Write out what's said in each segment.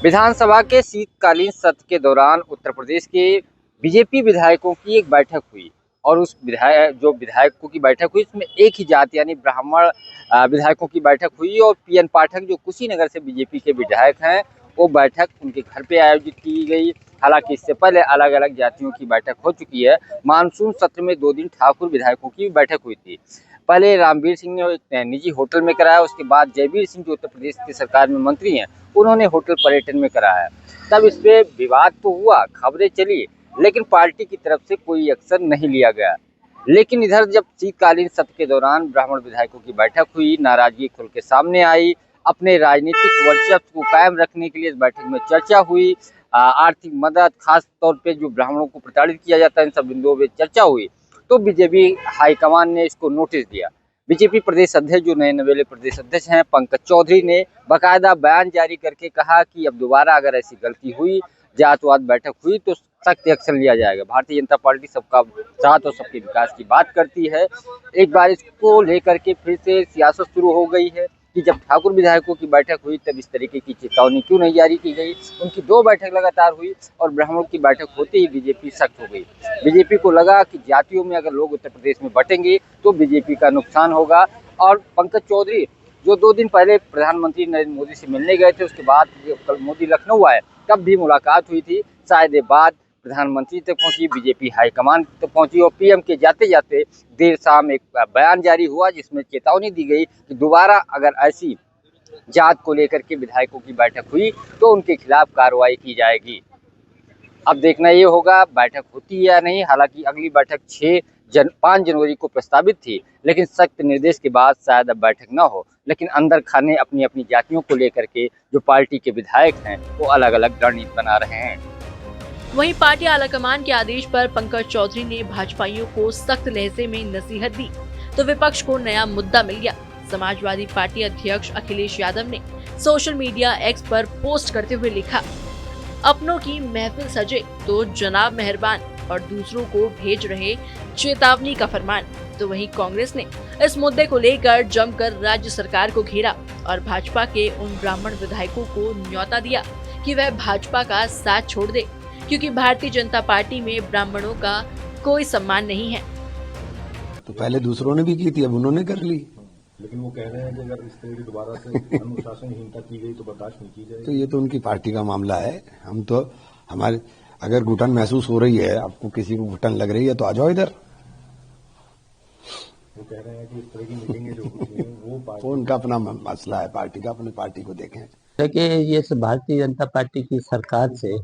विधानसभा के शीतकालीन सत्र के दौरान उत्तर प्रदेश के बीजेपी विधायकों की एक बैठक हुई और उस विधायकों की बैठक हुई उसमें एक ही जाति यानी ब्राह्मण विधायकों की बैठक हुई और पीएन पाठक जो कुशीनगर से बीजेपी के विधायक हैं वो बैठक उनके घर पे आयोजित की गई। हालांकि इससे पहले अलग अलग जातियों की बैठक हो चुकी है। मानसून सत्र में 2 दिन ठाकुर विधायकों की बैठक हुई थी। पहले रामवीर सिंह ने एक निजी होटल में कराया, उसके बाद जयवीर सिंह जो उत्तर प्रदेश की सरकार में मंत्री हैं उन्होंने होटल पर्यटन में कराया। तब इस पे विवाद तो हुआ, खबरें चली, लेकिन पार्टी की तरफ से कोई एक्शन नहीं लिया गया। लेकिन इधर जब शीतकालीन सत्र के दौरान ब्राह्मण विधायकों की बैठक हुई, नाराजगी खुल के सामने आई। अपने राजनीतिक वर्चस्व को कायम रखने के लिए इस बैठक में चर्चा हुई। आर्थिक मदद, खास तौर पे जो ब्राह्मणों को प्रताड़ित किया जाता है, इन सब बिंदुओं पर चर्चा हुई। तो बीजेपी हाईकमान ने इसको नोटिस दिया। बीजेपी प्रदेश अध्यक्ष जो नए नवेले प्रदेश अध्यक्ष हैं पंकज चौधरी ने बाकायदा बयान जारी करके कहा कि अब दोबारा अगर ऐसी गलती हुई, जातवाद बैठक हुई तो सख्त एक्शन लिया जाएगा। भारतीय जनता पार्टी सबका साथ और सबके विकास की बात करती है। एक बार इसको लेकर के फिर से सियासत शुरू हो गई है कि जब ठाकुर विधायकों की बैठक हुई तब इस तरीके की चेतावनी क्यों नहीं जारी की गई। उनकी 2 बैठक लगातार हुई और ब्राह्मणों की बैठक होते ही बीजेपी सख्त हो गई। बीजेपी को लगा कि जातियों में अगर लोग उत्तर प्रदेश में बटेंगे तो बीजेपी का नुकसान होगा। और पंकज चौधरी जो 2 दिन पहले प्रधानमंत्री नरेंद्र मोदी से मिलने गए थे, उसके बाद कल मोदी लखनऊ आए तब भी मुलाकात हुई थी। शायद ये बात प्रधानमंत्री तक पहुंची, बीजेपी हाईकमान तक पहुंची और पीएम के जाते जाते देर शाम एक बयान जारी हुआ जिसमें चेतावनी दी गई कि दोबारा अगर ऐसी जात को लेकर के विधायकों की बैठक हुई तो उनके खिलाफ कार्रवाई की जाएगी। अब देखना ये होगा बैठक होती है या नहीं। हालांकि अगली बैठक 5 जनवरी को प्रस्तावित थी, लेकिन सख्त निर्देश के बाद शायद अब बैठक न हो। लेकिन अंदर खाने अपनी अपनी जातियों को लेकर के जो पार्टी के विधायक हैं वो अलग अलग रणनीति बना रहे हैं। वहीं पार्टी आलाकमान के आदेश पर पंकज चौधरी ने भाजपाइयों को सख्त लहजे में नसीहत दी तो विपक्ष को नया मुद्दा मिल गया। समाजवादी पार्टी अध्यक्ष अखिलेश यादव ने सोशल मीडिया एक्स पर पोस्ट करते हुए लिखा, अपनों की महफिल सजे तो जनाब मेहरबान और दूसरों को भेज रहे चेतावनी का फरमान। तो वहीं कांग्रेस ने इस मुद्दे को लेकर जमकर राज्य सरकार को घेरा और भाजपा के उन ब्राह्मण विधायकों को न्योता दिया कि वह भाजपा का साथ छोड़ दे, क्योंकि भारतीय जनता पार्टी में ब्राह्मणों का कोई सम्मान नहीं है। तो पहले दूसरों ने भी की थी, अब उन्होंने कर ली। लेकिन वो कह रहे हैं कि अगर इस तरह की दोबारा से अनुशासनहीनता की गई तो बर्दाश्त नहीं की जाएगी। तो ये तो उनकी पार्टी का मामला है। हम तो हमारे अगर घुटन महसूस हो रही है, आपको किसी को घुटन लग रही है तो आ जाओ इधर। वो कह रहे हैं कि इस तरह की मीटिंगें जो होती हैं वो उनका अपना मसला है, पार्टी का, अपनी पार्टी को देखें। देखिए, ये भारतीय जनता पार्टी की सरकार से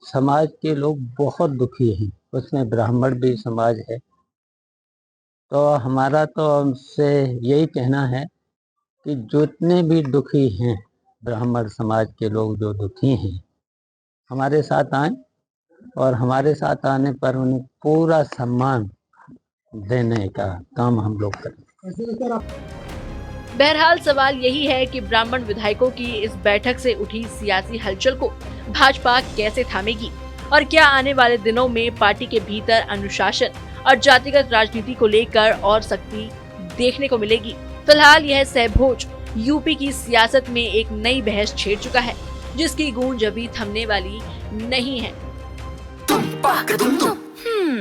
समाज के लोग बहुत दुखी हैं, उसमें ब्राह्मण भी समाज है। तो हमारा तो उनसे यही कहना है कि जितने भी दुखी हैं ब्राह्मण समाज के लोग जो दुखी हैं हमारे साथ आएं और हमारे साथ आने पर उन्हें पूरा सम्मान देने का काम हम लोग करें। बहरहाल सवाल यही है कि ब्राह्मण विधायकों की इस बैठक से उठी सियासी हलचल को भाजपा कैसे थामेगी और क्या आने वाले दिनों में पार्टी के भीतर अनुशासन और जातिगत राजनीति को लेकर और सख्ती देखने को मिलेगी। फिलहाल यह सहभोज यूपी की सियासत में एक नई बहस छेड़ चुका है जिसकी गूंज अभी थमने वाली नहीं है।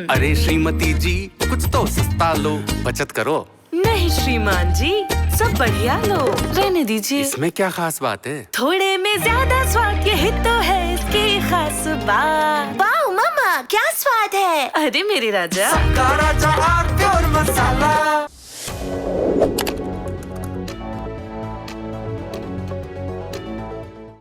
अरे श्रीमती जी, कुछ तो सस्ता लो, बचत करो। नहीं श्रीमान जी, सब बढ़िया लो, रहने दीजिए। इसमें क्या खास बात है? थोड़े में ज्यादा स्वाद, यही तो है इसकी खास बात। वाओ मामा, क्या स्वाद है। अरे मेरे राजा, सबका राजा और प्योर मसाला।